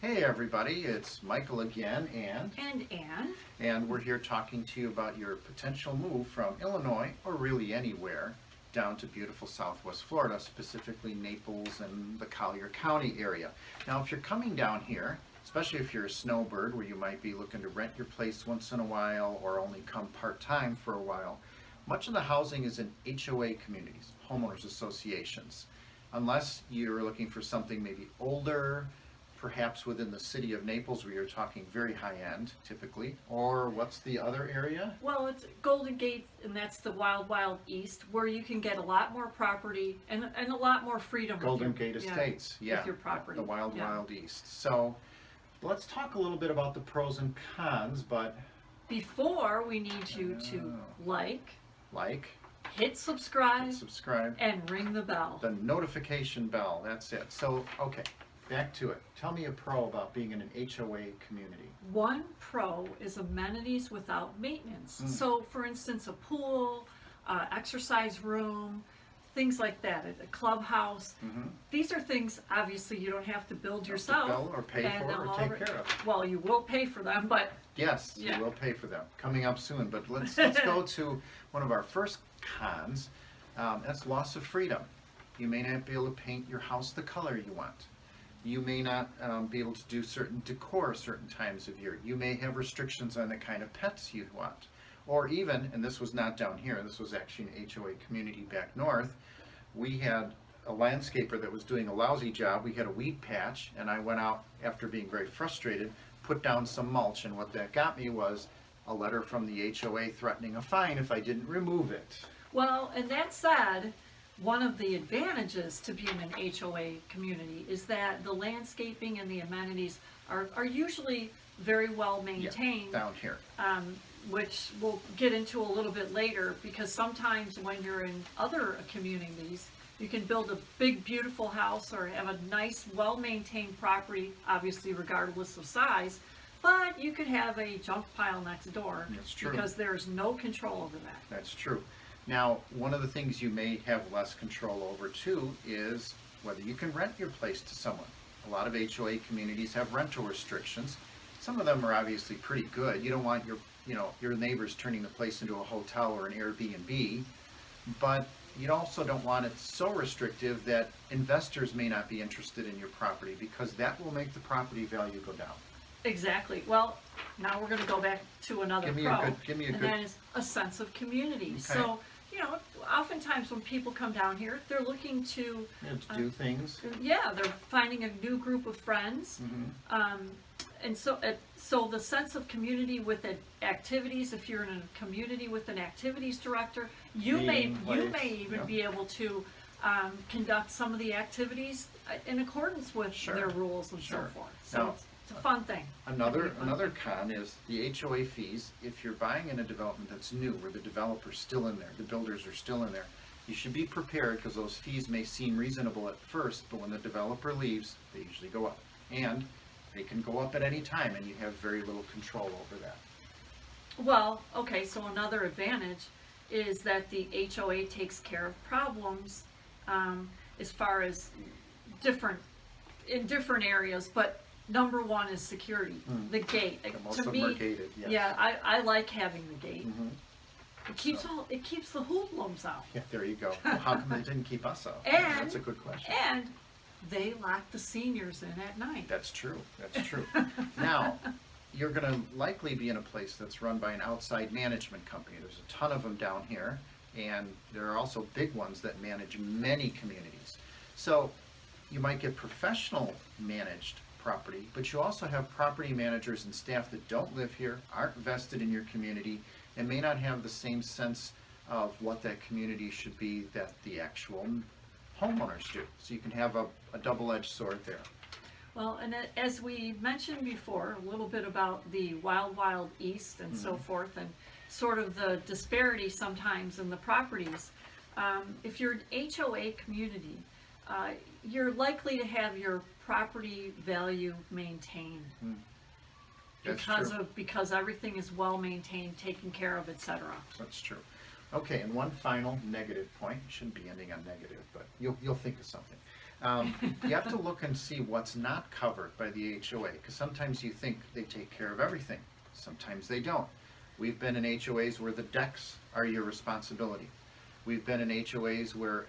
Hey everybody, it's Michael again, And Anne. and we're here talking to you about your potential move from Illinois, or really anywhere, down to beautiful Southwest Florida, specifically Naples and the Collier County area. Now, if you're coming down here, especially if you're a snowbird, where you might be looking to rent your place once in a while or only come part-time for a while, much of the housing is in HOA communities, homeowners associations. Unless you're looking for something maybe older, perhaps within the city of Naples, where you're talking very high end typically, or what's the other area? Well, it's Golden Gate, and that's the wild, wild east, where you can get a lot more property and a lot more freedom. Golden Gate Estates, yeah, with your property. the wild, wild east. So let's talk a little bit about the pros and cons, but before we need you to like, hit subscribe, and ring the bell. The notification bell, that's it. So, okay, back to it. Tell me a pro about being in an HOA community. One pro is amenities without maintenance. So, for instance, a pool, exercise room, things like that, a clubhouse. These are things, obviously, you don't have to build yourself. Build or pay for or take care of. Well, you will pay for them, but... Yes, you will pay for them. Coming up soon. But let's go to one of our first cons. That's loss of freedom. You may not be able to paint your house the color you want. You may not be able to do certain decor certain times of year. You may have restrictions on the kind of pets you want. Or even, and this was not down here, this was actually an HOA community back north, we had a landscaper that was doing a lousy job. We had a weed patch, and I went out after being very frustrated, put down some mulch, and what that got me was a letter from the HOA threatening a fine if I didn't remove it. Well, and that said, one of the advantages to being an HOA community is that the landscaping and the amenities are usually very well maintained. Down here. Which we'll get into a little bit later, because sometimes when you're in other communities, you can build a big, beautiful house or have a nice, well-maintained property, obviously regardless of size, but you could have a junk pile next door. That's true. Because there's no control over that. That's true. Now, one of the things you may have less control over too is whether you can rent your place to someone. A lot of HOA communities have rental restrictions. Some of them are obviously pretty good. You don't want your neighbors turning the place into a hotel or an Airbnb, but you also don't want it so restrictive that investors may not be interested in your property, because that will make the property value go down. Exactly. Well, now we're going to go back to another pro, and that is a sense of community. Okay. So, oftentimes when people come down here, they're looking to do things. Yeah, they're finding a new group of friends, and so the sense of community with activities. If you're in a community with an activities director, you may even be able to conduct some of the activities in accordance with their rules and so forth. So it's a fun thing. Another con is the HOA fees. If you're buying in a development that's new, where the developer's still in there, the builders are still in there, you should be prepared, because those fees may seem reasonable at first, but when the developer leaves, they usually go up. And they can go up at any time, and you have very little control over that. Well, okay, so another advantage is that the HOA takes care of problems as far as in different areas, but number one is security, the gate. Most of them are gated, yes. Yeah, I like having the gate. It keeps the hoodlums out. Yeah, there you go. Well, how come they didn't keep us out? And that's a good question. And they lock the seniors in at night. That's true. That's true. Now, you're going to likely be in a place that's run by an outside management company. There's a ton of them down here, and there are also big ones that manage many communities. So you might get professional managed property, but you also have property managers and staff that don't live here, aren't vested in your community, and may not have the same sense of what that community should be that the actual homeowners do. So you can have a double-edged sword there. Well, and as we mentioned before, a little bit about the wild, wild east and so forth, and sort of the disparity sometimes in the properties. If you're an HOA community, you're likely to have your property value maintained because everything is well maintained, taken care of, etc. That's true. Okay, and one final negative point. You shouldn't be ending on negative, but you'll think of something. You have to look and see what's not covered by the HOA, because sometimes you think they take care of everything. Sometimes they don't. We've been in HOAs where the decks are your responsibility. We've been in HOAs where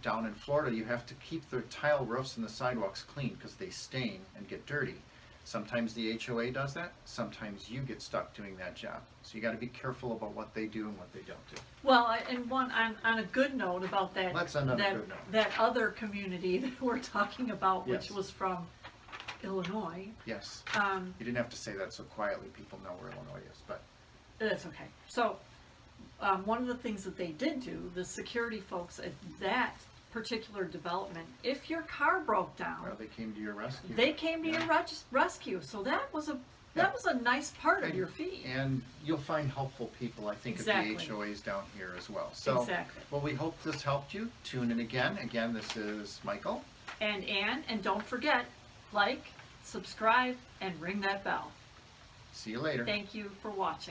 down in Florida you have to keep the tile roofs and the sidewalks clean because they stain and get dirty. Sometimes the HOA does that, sometimes you get stuck doing that job. So you got to be careful about what they do and what they don't do. Well, and one, on a good note about that, Let's end on a good note. that other community that we're talking about, which Yes. was from Illinois, Yes. um, You didn't have to say that so quietly, people know where Illinois is, but that's okay. So, one of the things that they did do, the security folks at that particular development, if your car broke down, well, they came to your rescue. they came to your rescue. So that was a nice part of And- your fee. And you'll find helpful people, I think, Exactly. at the HOAs down here as well. So, Exactly. well, we hope this helped you. Tune in again. Again, this is Michael. And Ann, and don't forget, like, subscribe, and ring that bell. See you later. Thank you for watching.